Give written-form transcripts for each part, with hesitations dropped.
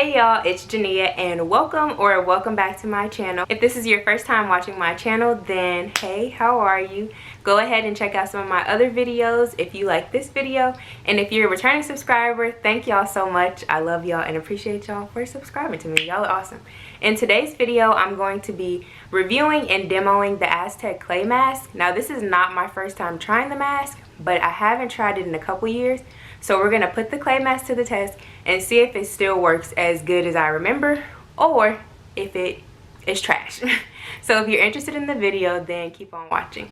Hey y'all, it's Jania and welcome back to my channel. If this is your first time watching my channel, then hey, how are you? Go ahead and check out some of my other videos if you like this video. And if you're a returning subscriber, thank y'all so much. I love y'all and appreciate y'all for subscribing to me. Y'all are awesome. In today's video, I'm going to be reviewing and demoing the Aztec Clay Mask. Now, this is not my first time trying the mask, but I haven't tried it in a couple years. So we're going to put the clay mask to the test and see if it still works as good as I remember or if it is trash. So if you're interested in the video, then keep on watching.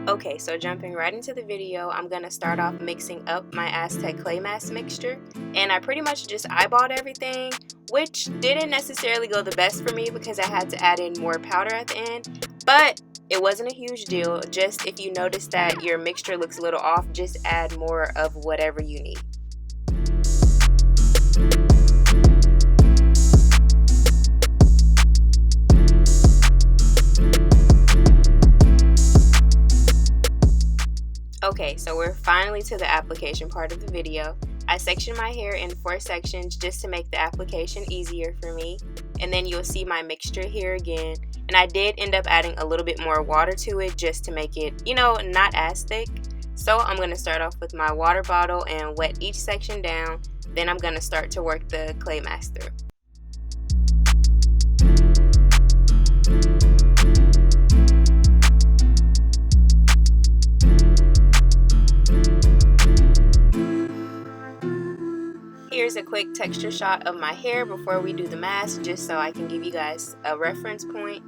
Okay, so jumping right into the video, I'm going to start off mixing up my Aztec Clay Mask mixture. And I pretty much just eyeballed everything, which didn't necessarily go the best for me because I had to add in more powder at the end. But it wasn't a huge deal. Just if you notice that your mixture looks a little off, just add more of whatever you need. Okay, so we're finally to the application part of the video. I sectioned my hair in 4 sections just to make the application easier for me. And then you'll see my mixture here again. And I did end up adding a little bit more water to it just to make it, not as thick. So I'm going to start off with my water bottle and wet each section down. Then I'm going to start to work the clay mask through. Here's a quick texture shot of my hair before we do the mask, just so I can give you guys a reference point.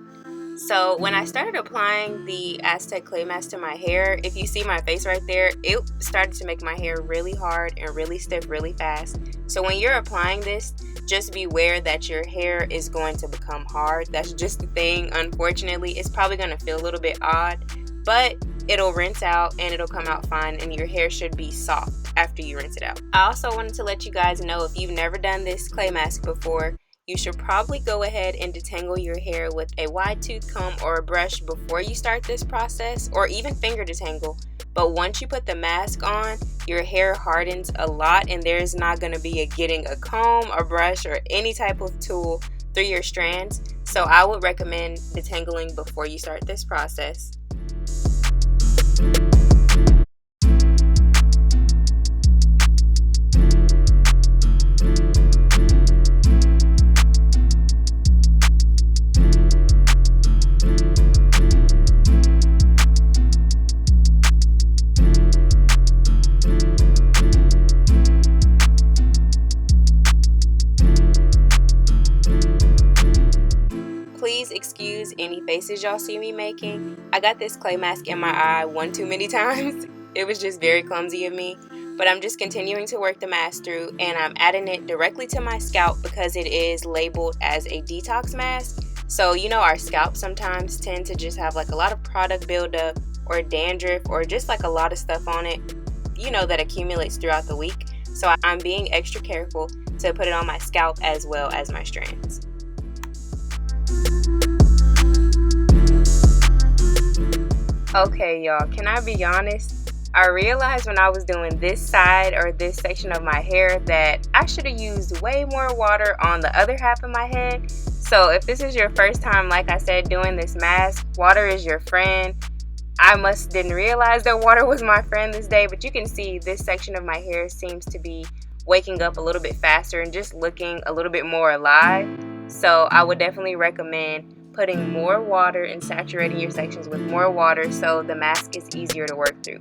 So when I started applying the Aztec Clay Mask to my hair, if you see my face right there, it started to make my hair really hard and really stiff really fast. So when you're applying this, just beware that your hair is going to become hard. That's just the thing. Unfortunately, it's probably going to feel a little bit odd, but it'll rinse out and it'll come out fine, and your hair should be soft after you rinse it out. I also wanted to let you guys know, if you've never done this clay mask before, you should probably go ahead and detangle your hair with a wide tooth comb or a brush before you start this process, or even finger detangle. But once you put the mask on, your hair hardens a lot and there's not going to be getting a comb, a brush, or any type of tool through your strands. So I would recommend detangling before you start this process. Please excuse any faces y'all see me making. I got this clay mask in my eye one too many times. It was just very clumsy of me. But I'm just continuing to work the mask through, and I'm adding it directly to my scalp because it is labeled as a detox mask. So our scalp sometimes tend to just have like a lot of product buildup or dandruff or just like a lot of stuff on it, that accumulates throughout the week. So I'm being extra careful to put it on my scalp as well as my strands. Okay, y'all, can I be honest? I realized when I was doing this side or this section of my hair that I should have used way more water on the other half of my head. So if this is your first time, like I said, doing this mask, water is your friend. I didn't realize that water was my friend this day, but you can see this section of my hair seems to be waking up a little bit faster and just looking a little bit more alive. So I would definitely recommend putting more water and saturating your sections with more water so the mask is easier to work through.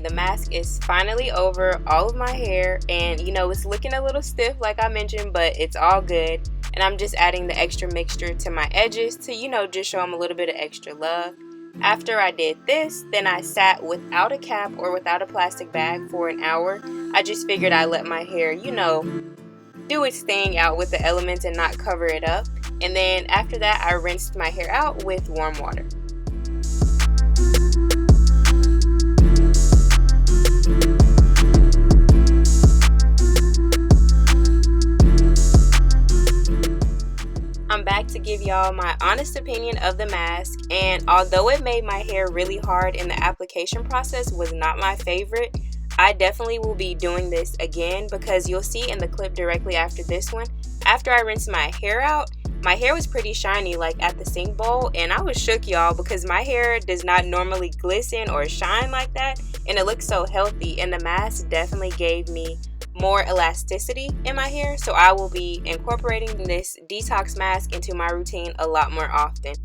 the mask is finally over all of my hair, and you know, it's looking a little stiff like I mentioned, but it's all good. And I'm just adding the extra mixture to my edges to, you know, just show them a little bit of extra love. After I did this, then I sat without a cap or without a plastic bag for an hour. I just figured I'd let my hair, you know, do its thing out with the elements and not cover it up. And then after that, I rinsed my hair out with warm water. I'm back to give y'all my honest opinion of the mask, and although it made my hair really hard and the application process was not my favorite, I definitely will be doing this again, because you'll see in the clip directly after this one, after I rinsed my hair out, my hair was pretty shiny like at the sink bowl, and I was shook, y'all, because my hair does not normally glisten or shine like that, and it looks so healthy, and the mask definitely gave me more elasticity in my hair. So I will be incorporating this detox mask into my routine a lot more often.